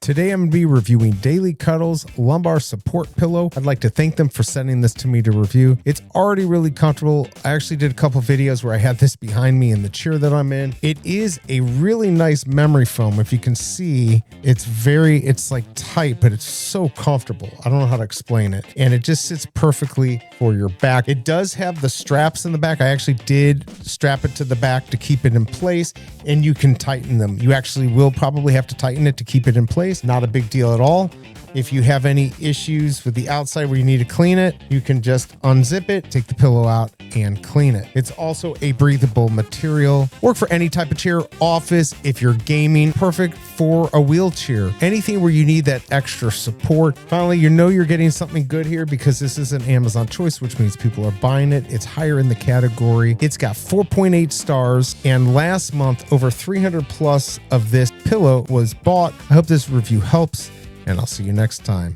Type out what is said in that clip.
Today I'm going to be reviewing DailyCuddles Lumbar Support Pillow. I'd like to thank them for sending this to me to review. It's already really comfortable. I actually did a couple videos where I had this behind me in the chair that I'm in. It is a really nice memory foam. If you can see, it's like tight, but it's so comfortable. I don't know how to explain it. And it just sits perfectly for your back. It does have the straps in the back. I actually did strap it to the back to keep it in place, and you can tighten them. You actually will probably have to tighten it to keep it in place. Not a big deal at all. If you have any issues with the outside where you need to clean it, you can just unzip it, take the pillow out, and clean it. It's also a breathable material. Work for any type of chair, office, if you're gaming, perfect for a wheelchair. Anything where you need that extra support. Finally, you know you're getting something good here because this is an Amazon choice, which means people are buying it. It's higher in the category. It's got 4.8 stars, and last month, over 300 plus of this pillow was bought. I hope this review helps, and I'll see you next time.